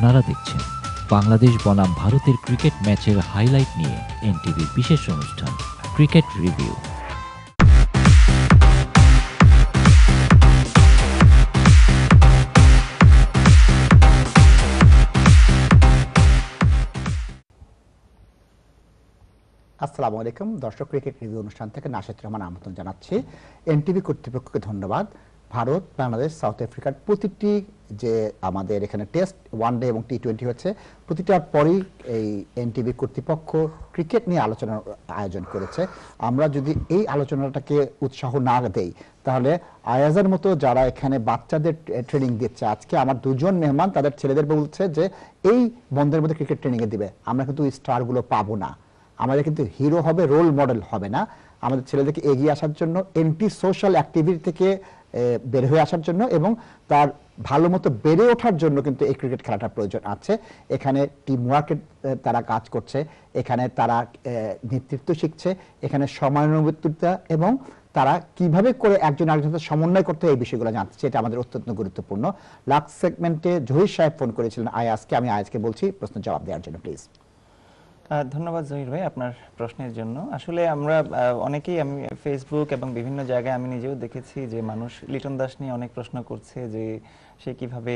আপনারা দেখছেন বাংলাদেশ বনাম ভারতের ক্রিকেট ম্যাচের হাইলাইট নিয়ে এনটিভির বিশেষ অনুষ্ঠান ক্রিকেট রিভিউ। আসসালামু আলাইকুম দর্শক, ক্রিকেট রিভিউ অনুষ্ঠান থেকে নাশিদ রহমান আমন্ত্রণ জানাচ্ছি। এনটিভি কর্তৃপক্ষকে ধন্যবাদ। ভারত, বাংলাদেশ, সাউথ আফ্রিকার প্রতিটি যে আমাদের এখানে টেস্ট, ওয়ানডে এবং টি-20 হচ্ছে, প্রতিটার পরই এই এনটিভি কর্তৃপক্ষ ক্রিকেট নিয়ে আলোচনার আয়োজন করেছে। আমরা যদি এই আলোচনাটাকে উৎসাহ না দেই তাহলে আয়াজের মতো যারা এখানে বাচ্চাদের ট্রেনিং দিচ্ছে, আজকে আমার দুজন মেহমান তাদের ছেলেদের বলছে যে এই বন্ধের মধ্যে ক্রিকেট ট্রেনিংয়ে দিবে, আমরা কিন্তু স্টারগুলো পাবো না। আমাদের কিন্তু হিরো হবে, রোল মডেল হবে না। আমাদের ছেলেদেরকে এগিয়ে আসার জন্য, এন্টি সোশ্যাল অ্যাক্টিভিটি থেকে বের হয়ে আসার জন্য এবং তার ভালো মতো বেড়ে ওঠার জন্য কিন্তু এই ক্রিকেট খেলাটার প্রয়োজন আছে। এখানে টিম ওয়ার্কের তারা কাজ করছে, এখানে তারা নেতৃত্ব শিখছে, এখানে সমন্বয়তা এবং তারা কিভাবে করে একজন আরেকজনের সাথে সমন্বয় করতে এই বিষয়গুলো জানছে, এটা আমাদের অত্যন্ত গুরুত্বপূর্ণ। লাস্ট সেগমেন্টে জহির সাহেব ফোন করেছিলেন আয়াজকে, আমি আয়াজকে বলছি প্রশ্ন জবাব দেওয়ার জন্য, প্লিজ। ধন্যবাদ জহির ভাই আপনার প্রশ্নের জন্য। আসলে আমরা অনেকেই, আমি ফেসবুক এবং বিভিন্ন জায়গায় আমি নিজেও দেখেছি যে মানুষ লিটন দাস নিয়ে অনেক প্রশ্ন করছে যে সে কিভাবে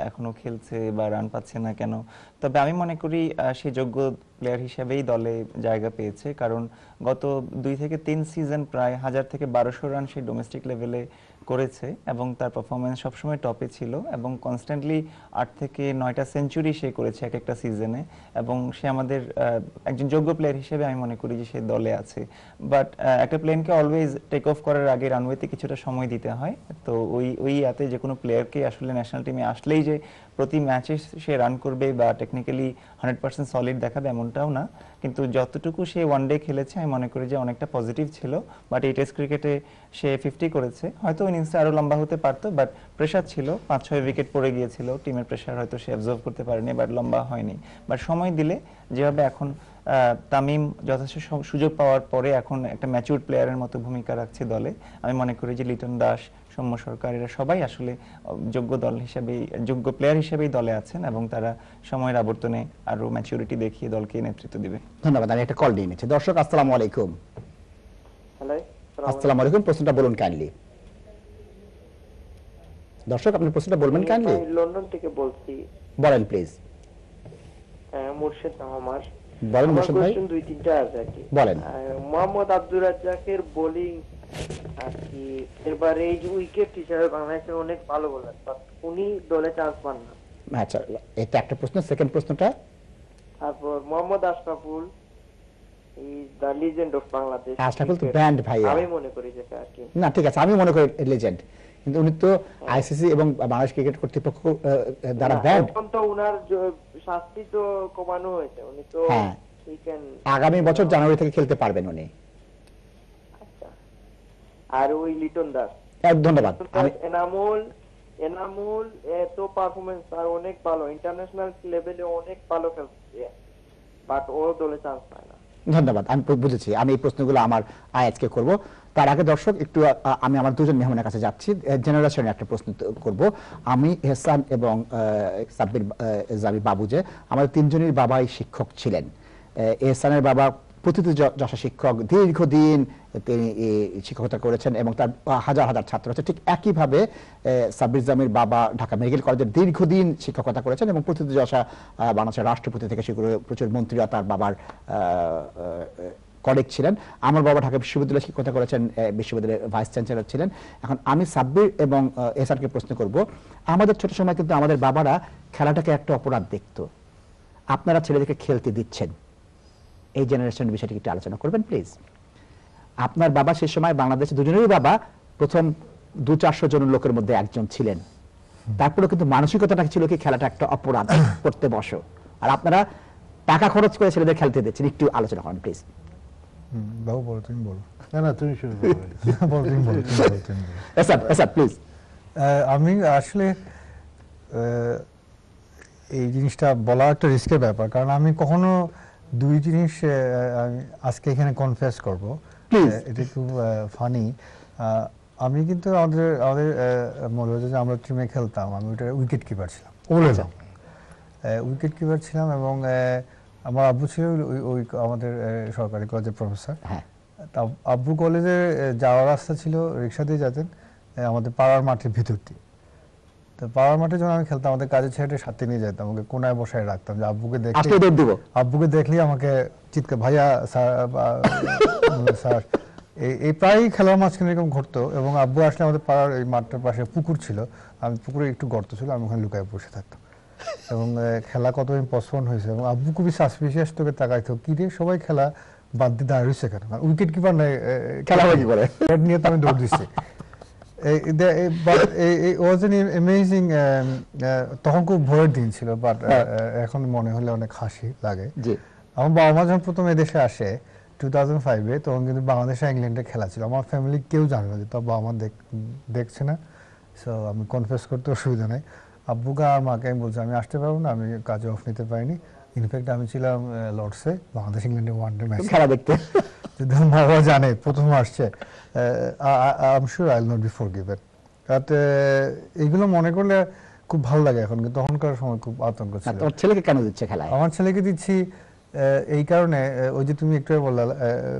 এখনো খেলছে বা রান পাচ্ছে না কেন। তবে আমি মনে করি সে যোগ্য প্লেয়ার হিসেবেই দলে জায়গা পেয়েছে, কারণ গত 2 থেকে 3 সিজন প্রায় 1000 থেকে 1200 রান সে ডোমেস্টিক লেভেলে করেছে এবং তার পারফরমেন্স সবসময় টপে ছিল এবং কনস্ট্যান্টলি 8 থেকে 9টা সেঞ্চুরি সে করেছে এক একটা সিজনে এবং সে আমাদের একজন যোগ্য প্লেয়ার হিসেবে আমি মনে করি যে সে দলে আছে। বাট একটা প্লেনকে অলওয়েজ টেক অফ করার আগে রানওয়েতে কিছুটা সময় দিতে হয়। তো ওই ইয়াতে যে কোনো প্লেয়ারকে আসলে ন্যাশনাল টিমে আসলেই যে প্রতি ম্যাচে সে রান করবে বা টেকনিক্যালি 100% সলিড দেখাবে এমনটাও না, কিন্তু যতটুকু সে ওয়ানডে খেলেছে আমি মনে করি যে অনেকটা পজিটিভ ছিল। বাট এই টেস্ট ক্রিকেটে সে 50 করেছে, হয়তো ইনিংসটা আরও লম্বা হতে পারতো, বাট প্রেশার ছিল, 5-6 উইকেট পড়ে গিয়েছিল, টিমের প্রেশার হয়তো সে অ্যাবজর্ভ করতে পারেনি, বাট লম্বা হয়নি। বাট সময় দিলে যেভাবে এখন তামিম যথেষ্ট সুযোগ পাওয়ার পরে এখন একটা ম্যাচিউর প্লেয়ারের মতো ভূমিকা রাখছে দলে, আমি মনে করি যে লিটন দাস, সৌম্য সরকার এরা সবাই আসলে যোগ্য দল হিসেবেই, যোগ্য প্লেয়ার হিসেবেই দলে আছেন এবং তারা সময়ের আবর্তনে আরো ম্যাচুরিটি দেখিয়ে দলকে নেতৃত্ব দিবে। ধন্যবাদ। আমি একটা কল দিয়ে নিচ্ছি। দর্শক আসসালামু আলাইকুম। হ্যালো, আসসালামু আলাইকুম, প্রশ্নটা বলুন কাইন্ডলি। দর্শক আপনি প্রশ্নটা বলবেন কাইন্ডলি। লন্ডন থেকে বলছি। বলেন প্লিজ। মুর্শিদ আমার বলেন মুর্শিদ ভাই। কোশ্চেন 2-3টা আছে আর কি। বলেন। মোহাম্মদ আব্দুর রাজ্জাকের বোলিং আর কি এবারে এই যে উইকেট হিসেবে বাংলাদেশের অনেক ভালো বোলার, বাট উনি দলে চান্স পান না। আচ্ছা, এটা একটা প্রশ্ন। সেকেন্ড প্রশ্নটা? তারপর Mohammad Ashraful, is the legend of Bangladesh. Ashraful তো ব্যান্ড ভাই, আমি মনে করি যেটা আর কি। না ঠিক আছে, আমি মনে করি লিজেন্ড, কিন্তু উনি তো আইসিসি এবং বাংলাদেশ ক্রিকেট কর্তৃপক্ষ দ্বারা ব্যান্ড। এখন তো উনার শাস্তি তো কমানো হয়েছে, উনি তো আগামী বছর জানুয়ারি থেকে খেলতে পারবেন উনি। আচ্ছা, আর ওই লিটন দাস। ধন্যবাদ। এনামুল এত পারফরমেন্স আর অনেক ভালো, ইন্টারন্যাশনাল লেভেলে অনেক ভালো খেলছে, বাট ও দলে চান্স পায় না। ধন্যবাদ, আমি বুঝেছি। আমি এই প্রশ্নগুলো আমার আয়াজকে করব। তার আগে দর্শক একটু আমি আমার দুজন মেহমানের কাছে যাচ্ছি, জেনারেশনের একটা প্রশ্ন করব। আমি এহসান এবং সাব্বির জামি বাবু, যে আমাদের তিনজনের বাবাই শিক্ষক ছিলেন। এহসানের বাবা প্রথিতযশা শিক্ষক, দীর্ঘদিন তিনি শিক্ষকতা করেছেন এবং তার হাজার হাজার ছাত্র আছে। ঠিক একইভাবে সাব্বির জামির বাবা ঢাকা মেডিকেল কলেজের দীর্ঘদিন শিক্ষকতা করেছেন এবং প্রথিতযশা বাংলাদেশের রাষ্ট্রপতি থেকে শুরু করে প্রচুর মন্ত্রীরা তার বাবার কলিগ ছিলেন। আমার বাবা ঢাকা বিশ্ববিদ্যালয়ে শিক্ষকতা করেছেন, বিশ্ববিদ্যালয়ের ভাইস চ্যান্সেলর ছিলেন। এখন আমি সাব্বির এবং এহসানকে প্রশ্ন করব, আমাদের ছোট সময় কিন্তু আমাদের বাবারা খেলাটাকে একটা অপরাধ দেখত, আপনারা ছেলেদেরকে খেলতে দিচ্ছেন, এই জেনারেশনের বিষয়টি একটু আলোচনা করবেন প্লিজ। আপনার বাবা সে সময় বাংলাদেশে, দুজনেরই বাবা প্রথম 200-400 জন লোকের মধ্যে একজন ছিলেন, তারপরে কিন্তু মানসিকতাটা ছিল কি খেলাটা একটা অপরাধ, করতে বসো, আর আপনারা টাকা খরচ করে ছেলেদের খেলতে দিচ্ছেন। একটু আলোচনা করেন প্লিজ। বাবু বলো, তুমি বলো। না তুমি শুরু করো। বলো, তুমি বলো। এসা প্লিজ। আমি আসলে এই জিনিসটা বলা একটা রিস্কের ব্যাপার, কারণ আমি কখনো দুই জিনিস আমি আজকে এখানে কনফেস করব, এটা খুব ফানি। আমি কিন্তু আমাদের মনে হচ্ছে যে আমরা টিমে খেলতাম, আমি ওটা উইকেট কিপার ছিলাম। উইকেট কিপার ছিলাম এবং আমার আব্বু ছিল ওই আমাদের সরকারি কলেজের প্রফেসর। হ্যাঁ, তা আব্বু কলেজে যাওয়ার রাস্তা ছিল রিক্সা দিয়ে যেতেন আমাদের পাড়ার মাঠের ভিতর দিয়ে। তো পাড়ার মাঠে যখন আমি খেলতাম আমাদের কাজের ছেলেটা সাথে নিয়ে যেতাম, ওকে কোনায় বসায় রাখতাম যে আব্বুকে দেখলেই আমাকে চিৎকার, ভাইয়া স্যার। এই প্রায়ই খেলার মাঝখানে এরকম ঘটতো এবং আব্বু আসলে আমাদের পাড়ার এই মাঠটার পাশে পুকুর ছিল, আমি পুকুরে একটু গর্ত ছিল, আমি ওখানে লুকায় বসে থাকতাম এবং খেলা কতদিন পোস্টপোন হয়েছে এবং আব্বু খুবই সাসপিশিয়াস তোকে তাকাইতো, কি রে সবাই খেলা বাদ দিয়ে দাঁড়িয়ে রয়েছে কেন, উইকেট কিপার নাই, খেলা কি করে নিয়ে তো আমি দৌড় দিচ্ছি। তখন খুব ভয়ের দিন ছিল, বাট এখন মনে হলে অনেক হাসি লাগে। আমার বাবা মা যখন প্রথম এদেশে আসে 2005-এ, তখন কিন্তু বাংলাদেশে ইংল্যান্ডে খেলা ছিল, আমার ফ্যামিলি কেউ জানে না যে তো বাবা মা দেখছে না, সো আমি কনফেস করতে অসুবিধা নেই। আব্বুকে আর মাকে আমি বলছি আমি আসতে পারবো না, আমি কাজে অফ নিতে পারিনি। ইনফ্যাক্ট আমি ছিলাম লর্ডসে বাংলাদেশ ইংল্যান্ডে ওয়ানডে ম্যাচ খেলা দেখতে, যদি মা বাবা জানে প্রথম আসছে, I am sure I will not be forgiven. এইগুলো মনে করলে খুব ভালো লাগে এখন, কিন্তু তখনকার সময় খুব আতঙ্ক ছিল। তোমার ছেলেকে কেন দিচ্ছে খেলায়? আমার ছেলেকে দিচ্ছি এই কারণে, ওই যে তুমি একটু বললা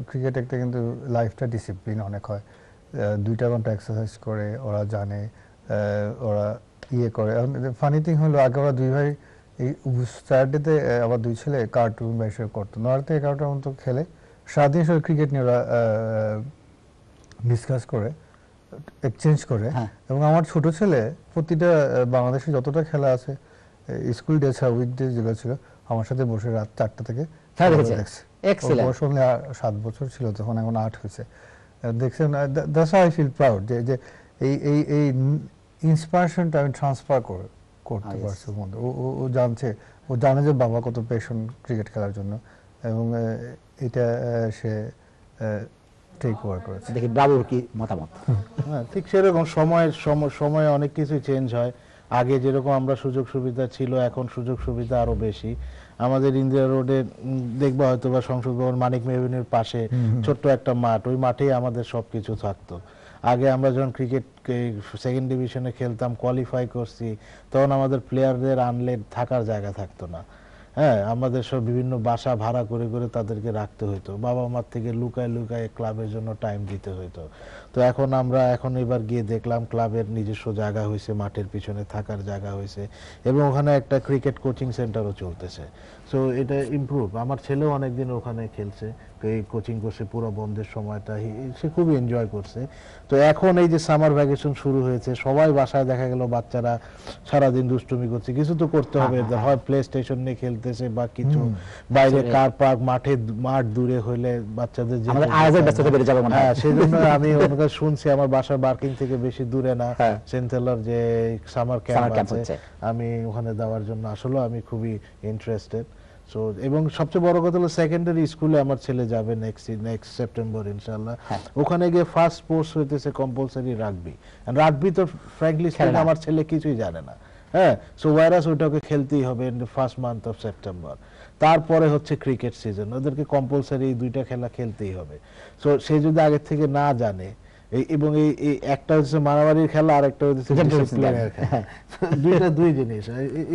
ক্রিকেট একটা কিন্তু লাইফটা ডিসিপ্লিন অনেক হয়, 2 ঘন্টা এক্সারসাইজ করে ওরা জানে, ওরা ইয়ে করে। ফানি থিং হলো আগে ওরা 2 ভাই এই স্যাটারডেতে আবার 2 ছেলে কার্টুন বা এসব করতো, 9 থেকে 11টার মতো খেলে সারাদিন সব ক্রিকেট নিয়ে ওরা ডিসকাস করে, এক্সচেঞ্জ করে। এবং আমার ছোট ছেলে প্রতিটা বাংলাদেশে যতটা খেলা আছে স্কুল ডে ছাড়া উইকডে যেগুলো ছিল আমার সাথে বসে রাত 4টা থেকে দেখছে। বয়স 7 বছর ছিল তখন, এখন 8 হয়েছে। দেখছেন, that's how I feel proud যে এই ইন্সপিরেশনটা আমি ট্রান্সফার করতে পারছি ওর মধ্যে। ও জানে যে বাবা কত প্যাশন ক্রিকেট খেলার জন্য, এবং এটা সে টেক ওভার করেছে। দেখি বাবুর কি মতামত। হ্যাঁ, ঠিক সেরকম সময়ে অনেক কিছু চেঞ্জ হয়। আগে যেরকম আমরা সুযোগ সুবিধা ছিল, এখন সুযোগ সুবিধা আরো বেশি। আমাদের ইন্দিরা রোডে দেখবা হয়তো বা সংসদ ভবন মানিক মেহবিনের পাশে ছোট্ট একটা মাঠ, ওই মাঠেই আমাদের সবকিছু থাকতো। আগে আমরা যখন ক্রিকেট সেকেন্ড ডিভিশনে খেলতাম, কোয়ালিফাই করছি, তখন আমাদের প্লেয়ারদের আনলে থাকার জায়গা থাকতো না। হ্যাঁ, আমাদের সব বিভিন্ন বাসা ভাড়া করে করে তাদেরকে রাখতে হতো, বাবা মার থেকে লুকায় লুকায় ক্লাবের জন্য টাইম দিতে হতো। তো এখন এবার গিয়ে দেখলাম ক্লাবের নিজস্ব জায়গা হয়েছে, মাঠের পিছনে থাকার জায়গা হয়েছে, এবং ওখানে একটা ক্রিকেট কোচিং সেন্টারও চলতেছে। সো এটা ইমপ্রুভ। আমার ছেলেও অনেকদিন ওখানে খেলছে, এই কোচিং করছে পুরো বন্ধের সময়টা, সে খুবই এনজয় করছে। তো এখন এই যে সামার ভ্যাকেশন শুরু হয়েছে, সবাই বাসায় দেখা গেল বাচ্চারা সারাদিন দুষ্টুমি করছে, কিছু তো করতে হবে, হয় প্লে স্টেশন নিয়ে খেলতেছে বা কিছু বাইরে কার পার্ক মাঠ দূরে হইলে বাচ্চাদের সেই জন্য আমি ওনাকে শুনছি আমার বাসার বার্কিং থেকে বেশি দূরে না সেন্ট্রালার যে সামার ক্যাম্প আছে, আমি ওখানে দেওয়ার জন্য আসলে আমি খুবই ইন্টারেস্টেড। সো এবং সবচেয়ে বড় কথা হলো সেকেন্ডারি স্কুলে আমার ছেলে যাবে নেক্সট সেপ্টেম্বর ইনশাআল্লাহ। ওখানে গিয়ে ফার্স্ট স্পোর্টস হইতেছে কম্পালসারি রাগবি তো ফ্র্যাঙ্কলি স্পিকিং আমার ছেলে কিছুই জানে না। হ্যাঁ, সো ওয়াইরাস ওটাকে খেলতেই হবে in the first month of September. তারপরে হচ্ছে ক্রিকেট সিজন, ওদেরকে কম্পালসারি এই 2টা খেলা খেলতেই হবে। সো সে যদি আগে থেকে না জানে, এবং এই একটা হচ্ছে মারামারির খেলা আর একটা হচ্ছে ডিসিপ্লিনের খেলা, দুই জিনিস।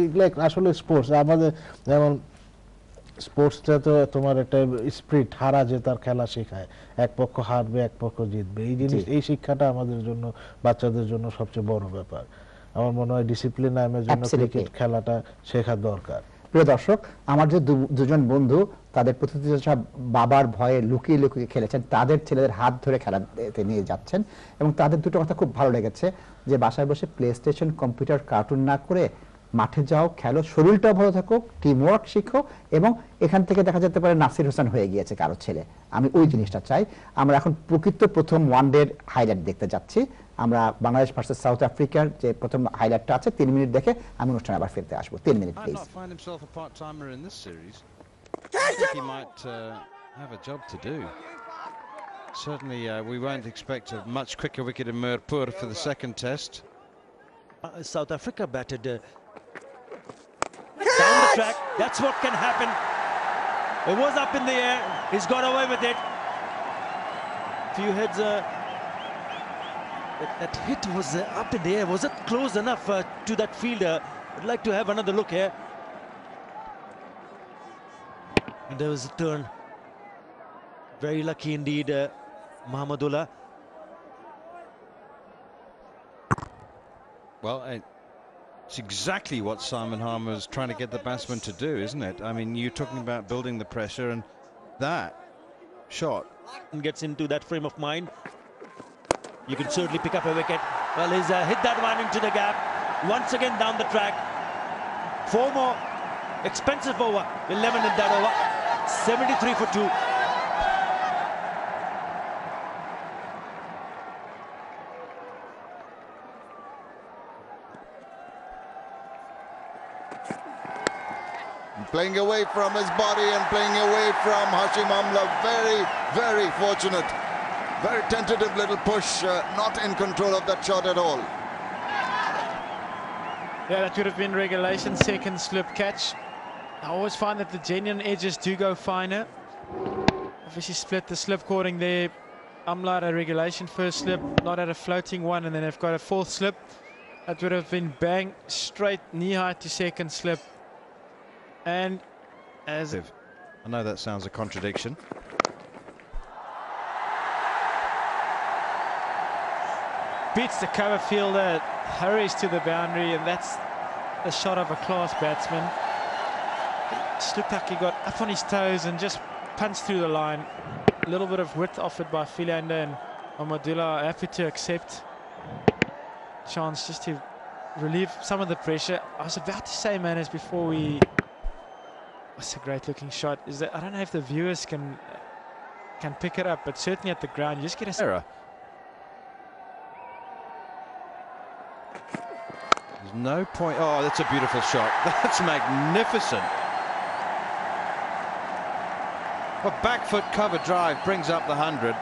এগুলো আসলে স্পোর্টস আমাদের, যেমন স্পোর্টসটা তো তোমার একটা স্পিরিট, হারা জেতার খেলা শেখায়, এক পক্ষ হারবে এক পক্ষ জিতবে, এই জিনিস এই শিক্ষাটা আমাদের জন্য বাচ্চাদের জন্য সবচেয়ে বড় ব্যাপার। আমার মনে হয় ডিসিপ্লিন নামের জন্য ক্রিকেট খেলাটা শেখা দরকার। প্রিয় দর্শক, আমার যে দুজন বন্ধু তাদের প্রতিটি বাবার ভয়ে লুকিয়ে লুকিয়ে খেলেছেন, তাদের ছেলেদের হাত ধরে খেলাতে নিয়ে যাচ্ছেন, এবং তাদের দুটো কথা খুব ভালো লেগেছে যে বাসায় বসে প্লে স্টেশন, কম্পিউটার, কার্টুন না করে মাঠে যাও, খেলো, শরীরটাও ভালো থাকুক, টিম ওয়ার্ক শিখো, এবং এখান থেকে দেখা যেতে পারে নাসির হোসেন হয়ে গিয়েছে কারো ছেলে। আমি ওই জিনিসটা চাই। আমরা এখন প্রকৃত প্রথম ওয়ানডের হাইলাইট দেখতে যাচ্ছি। আমরা বাংলাদেশ ভার্সেস সাউথ আফ্রিকার যে প্রথম হাইলাইটটা আছে 3 মিনিট দেখে আমি অনুষ্ঠানে আবার ফিরতে আসবো। 3 minute please. Certainly, we won't expect a much quicker wicket in Mirpur for the second test. South Africa batted down the track. That's what can happen. It was up in the air. He's got away with it. Few heads. That hit was up in the air. Was it close enough to that fielder? I'd like to have another look here. And there was a turn. Very lucky indeed, Mahmudullah. Well, it's exactly what Simon Harmer is trying to get the batsman to do, isn't it? I mean, you're talking about building the pressure, and that shot And gets into that frame of mind. You can certainly pick up a wicket. Well, he's hit that one into the gap. Once again down the track. 4 more expensive over. 11 in that over. 73 for 2. Playing away from his body and playing away from Hashim Amla. Very, very fortunate. Very tentative little push, not in control of that shot at all. Yeah, that would have been regulation, second slip catch. I always find that the genuine edges do go finer. Obviously split the slip cording there. Amla at a regulation first slip, not at a floating one, and then they've got a fourth slip. That would have been bang straight knee high to second slip. And as I know that sounds a contradiction. beats the cover fielder, hurries to the boundary, and that's the shot of a class batsman. Just looked like he got up on his toes and just punched through the line. A little bit of width offered by Philander, and Mahmudullah are happy to accept. Chance just to relieve some of the pressure. I was about to say, Manners, before we... That's a great looking shot. Is that, I don't know if the viewers can pick it up, but certainly at the ground you just get a Error. There's no point. Oh, that's a beautiful shot. That's magnificent. A back foot cover drive brings up the 100.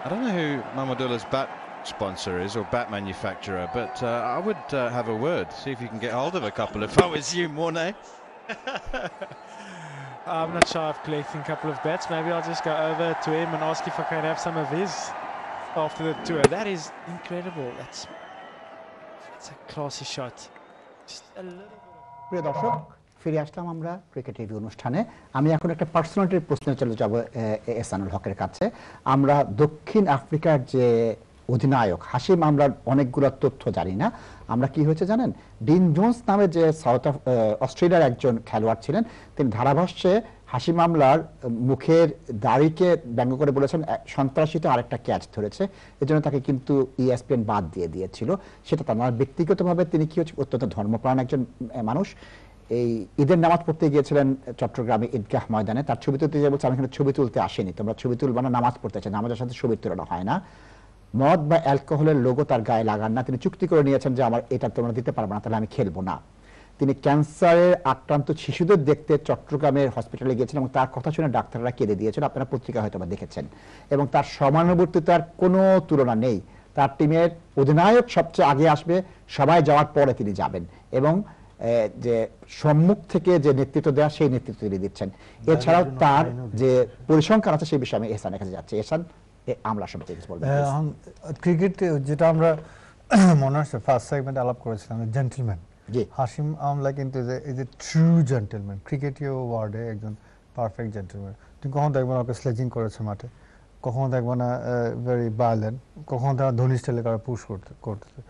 I don't know who Mahmudullah's bat sponsor is or bat manufacturer, but I would have a word, see if you can get hold of a couple if I was you, Mornay. I'm not shy of collecting a couple of bats. Maybe I'll just go over to him and ask if I can have some of his after the tour. That is incredible. That's a classy shot. Just a little bit. প্রিয় দর্শক, ফিরে আসলাম আমরা cricket review অনুষ্ঠানে। আমি এখন একটা পার্সোনালিটির প্রশ্নে চলে যাব এহসানুল হকের কাছে। আমরা দক্ষিণ আফ্রিকার যে অধিনায়ক হাশিম আমলার অনেকগুলো তথ্য জানি না। আমরা কি হয়েছে জানেন, ডিন জোন্স নামে যে অস্ট্রেলিয়ার একজন খেলোয়াড় ছিলেন, তিনি ধারাভাষ্যে হাশিম আমলার মুখের দাড়িকে ব্যঙ্গ করে বলেছেন সন্ত্রাসীতে আরেকটা ক্যাচ ধরেছে, এজন্য তাকে কিন্তু ESPN বাদ দিয়ে দিয়েছিল। সেটা তার ব্যক্তিগতভাবে তিনি কি হচ্ছে অত্যন্ত ধর্মপ্রাণ একজন মানুষ। এই ঈদের নামাজ পড়তে গিয়েছিলেন চট্টগ্রামে ঈদগাহ ময়দানে, তার ছবি তুলতে গিয়ে বলছে আমি এখানে ছবি তুলতে আসিনি, তোমরা ছবি তুলবা না, নামাজ পড়তে চাই, নামাজের সাথে ছবি তুলানো হয় না। মদ বা অ্যালকোহলের লোগো তার গায়ে লাগান না, তিনি চুক্তি করে নিয়েছেন যে আমার এটা তোমরা দিতে পারবে না, তাহলে আমি খেলবো না। তিনি ক্যান্সারে আক্রান্ত শিশুদের দেখতে চট্টগ্রামের হসপিটালে গিয়েছিলেন এবং তার কথা শুনে ডাক্তাররা কেঁদে দিয়েছেন, আপনারা পত্রিকা হয়তো দেখেছেন। এবং তার সমানুবর্তিতার কোনো তুলনা নেই। তার টিমের অধিনায়ক সবচেয়ে আগে আসবে, সবাই যাওয়ার পরে তিনি যাবেন, এবং যে সম্মুখ থেকে যে নেতৃত্ব দেওয়া সেই নেতৃত্ব তিনি দিচ্ছেন। এছাড়াও তার যে পরিসংখ্যান আছে সেই বিষয়ে আমি এহসানের কাছে যাচ্ছি। এহসান, আমরা সম্পর্কে কিছু বলবেন? ক্রিকেট যেটা আমরা মনে হচ্ছে ফার্স্ট সেগমেন্টে আলাপ করেছিলাম, জেন্টলম্যান হাশিম আমলা কিন্তু ইজ এ ট্রু জেন্টলম্যান, ক্রিকেটীয় ওয়ার্ডে একজন পারফেক্ট জেন্টলম্যান। তুমি কখনো দেখবে না ওকে স্লেজিং করেছে মাঠে, কখনো দেখবে না ভেরি ভায়োলেন্ট, কখনো তারা ধোনি স্টাইলে কারো পুশ করতেছে।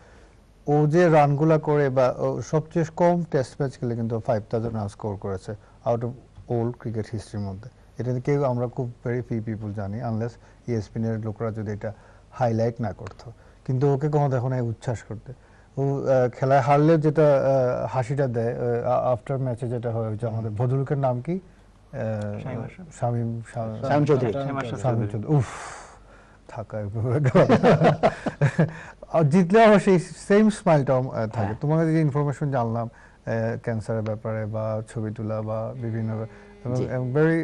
ও যে রানগুলা করে বা সবচেয়ে কম টেস্ট ম্যাচ খেলে কিন্তু 5000 রান স্কোর করেছে আউট অফ ওল্ড ক্রিকেট হিস্ট্রির মধ্যে। এটা কেউ আমরা খুব ভেরি ফিউ পিপুল জানি, আনলেস ESPN এর লোকরা যদি এটা হাইলাইট না করতো। কিন্তু ওকে কখনো দেখো না উচ্ছ্বাস করতে। ও খেলায় হারলে যেটা হাসিটা দেয় আফটার ম্যাচে, যেটা হয় যে আমাদের ভদ্রলোকের নাম কি, শামীম চৌধুরী, উফ থাকা জিতলে আমার সেই সেম স্মাইলটাও থাকে। তোমাকে যে ইনফরমেশন জানলাম ক্যান্সারের ব্যাপারে বা ছবি তোলা বা বিভিন্ন ভেরি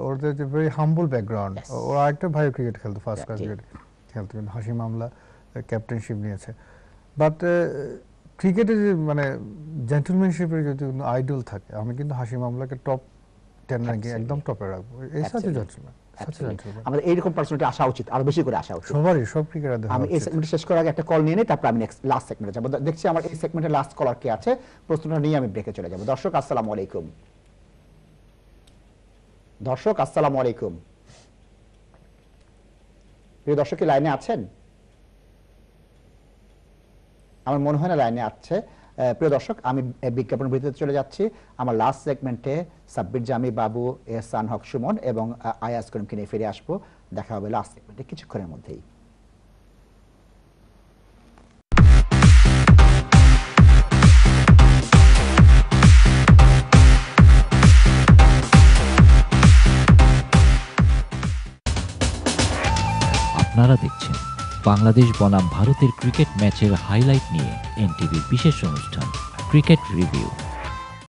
ওদের যে ভেরি হাম্বল ব্যাকগ্রাউন্ড। ওরা একটা ভাই ক্রিকেট খেলতো, ফার্স্ট ক্লাস ক্রিকেট খেলতো, কিন্তু হাশিম আমলা ক্যাপ্টেনশিপ নিয়েছে। বাট ক্রিকেটের মানে জেন্টলম্যানশিপের যদি আইডল থাকে, আমি কিন্তু হাশিম আমলাকে টপ 10 র্যাঙ্কিং একদম টপে রাখবো। এই সাথে জেন্টলম্যান আমাদের এইরকম পার্সোনালিটি আসা উচিত, আরো বেশি করে আসা উচিত সবারই, সব ক্রিকেটারদের। আমি এই সেগমেন্ট শেষ করার আগে একটা কল নিয়ে নিই, তারপর আমি নেক্সট লাস্ট সেগমেন্টে যাব। দেখছি আমার এই সেগমেন্টের লাস্ট কলার কে আছে, প্রশ্নটা নিয়ে আমি ব্রেকে চলে যাব। দর্শক আসসালামু আলাইকুম। দর্শক আসসালামু আলাইকুম। প্রিয় দর্শক কি লাইনে আছেন? আমার মনে হয় না লাইনে আছে। প্রিয় দর্শক, আমি বিজ্ঞাপন ভিত্তিতে চলে যাচ্ছি। আমার লাস্ট সেগমেন্টে সাব্বির জামি বাবু, এহসান হক সুমন এবং আয়াজ করিমকে নিয়ে ফিরে আসবো। দেখা হবে লাস্ট সেগমেন্টে কিছুক্ষণের মধ্যেই। আপনারা দেখছেন বাংলাদেশ বনাম ভারতের ক্রিকেট ম্যাচের হাইলাইট নিয়ে এনটিভির বিশেষ অনুষ্ঠান ক্রিকেট রিভিউ।